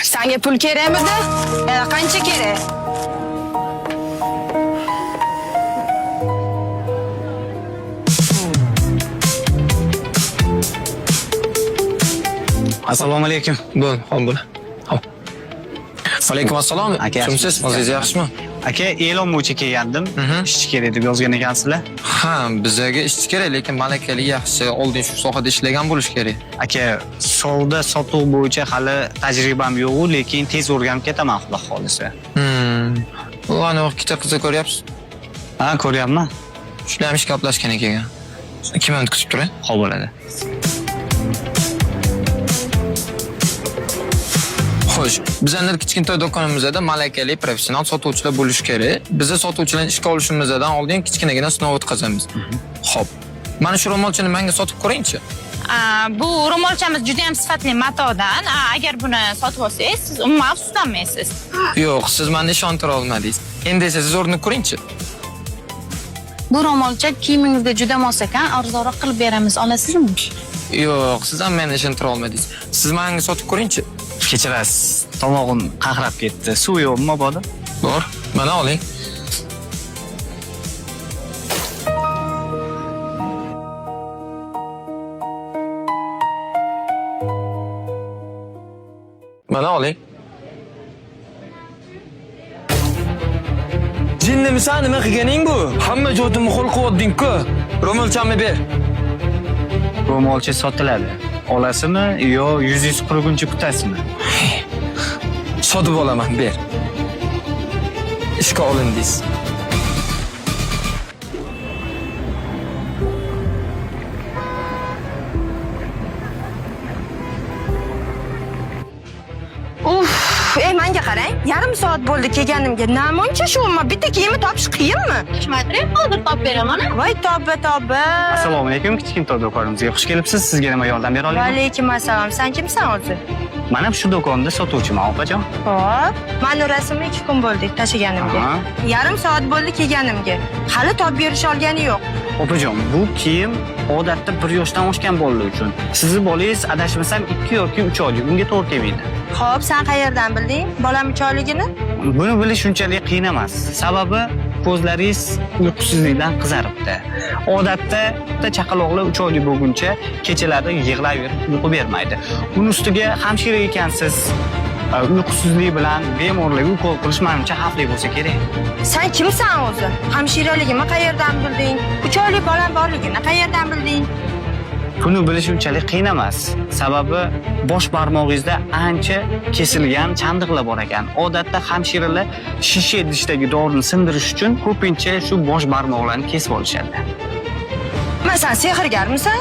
Sanga pul kerakmidi? Qancha kerak? Assalomu alaykum. Bo'l, hop bo'l. Hop. Alaykum assalom. Aka, Kimsiz? O'zingiz yaxshimi? Aka, e'lon bo'yicha kelgandim. Ishchi kerak deb yozgan ekansizlar. Ha, bizga ishchi kerak, lekin malakali yaxshi, oldin shu sohada ishlagan bo'lish kerak. Aka, savdo sotuv bo'yicha hali tajribam yo'q, lekin tez o'rganib ketaman xudo xolisa. Bu ana ikkita qizni ko'ryapsiz. Ha, ko'ryapman. Shular ham ish gaplashgan ekan. 2 minut kutib turing. Xo'p bo'ladi. Xo'sh, bizning kichkintoy do'konimizda malakali professional sotuvchilar bo'lishi kerak. Bizni sotuvchilarni ishga olishimizdan oldin kichkinagina sinov o'tkazamiz. Xo'p. Mana shu ro'molchani menga sotib ko'ring-chi. Bu ro'molchamiz juda ham sifatli matodan. Agar buni sotib olsangiz, siz umuman afsuslanmaysiz. Yo'q, siz meni ishontira olmadingiz. Endi esa siz o'rnini ko'ring-chi. Bu ro'molcha kiyimingizga juda mos ekan, arzonroq qilib beramiz. Olasizmi? Yo'q, siz ham meni ishontira olmadingiz. Siz menga sotib ko'ring-chi. Kechirasiz. Tomog'im qaqrab ketdi. Suv yo'qmi, mabodo? Bor, mana oling. Mana oling. Jinnimisan, nima qilganing bu? Hamma jo'timni qo'l qilyapding-ku. Ro'molchamni ber. Ro'molcha sotiladi. Olasizmi yo 100 qurguncha kutasizmi? Sotib olaman, ber. Ishga olindingiz. Menga qarang. Yarim soat bo'ldi kelganimga. Namuncha shuma bitta kiyimni topish qiyinmi? Tushunmaydiring, hozir topib beraman. Voy tavba. Assalomu alaykum, kichkintoy do'konimizga xush kelibsiz. Sizga nima yordam bera Va olaman? alaykum assalom. Sen kimsan o'zi? Mana shu do'konda sotuvchiman, opajon. Hop. Mani rasmni 2 kun bo'ldi tashiganimga. Aha. Yarim soat bo'ldi kelganimga. Hali topib berish olgani yo'q. Opajon, bu kiyim odatda 1 yoshdan oshgan bolalar uchun. Sizni bolangiz adashmasam 2 yoki 3 oylik, unga to'g'ri kelmaydi. Xo'p, sen qayerdan bilding bolam 3 oyligini? Buni bilish shunchalik qiyin emas. Sababi ko'zlaringiz uyqusizlikdan qizaribdi. Odatda chaqaloqlar 3 oylik bo'lguncha kechalari yig'layverib uyqu bermaydi. Buning ustiga hamshira ekansiz. Uyqusizlik bilan bemorlarga ukol qilish menimcha xavfli bo'lsa kerak. Sen kimsan o'zi? Hamshiraligimni qayerdan bilding? 3 oylik bolam borligini qayerdan bilding? Buni bilish unchalik qiyin emas. Sababi bosh barmog'ingizda ancha kesilgan chandiqlar bor ekan. Odatda hamshiralar shisha idishdagi dorini sindirish uchun ko'pincha shu bosh barmoqlarni kesib olishadi. Sen sehrgarmisan?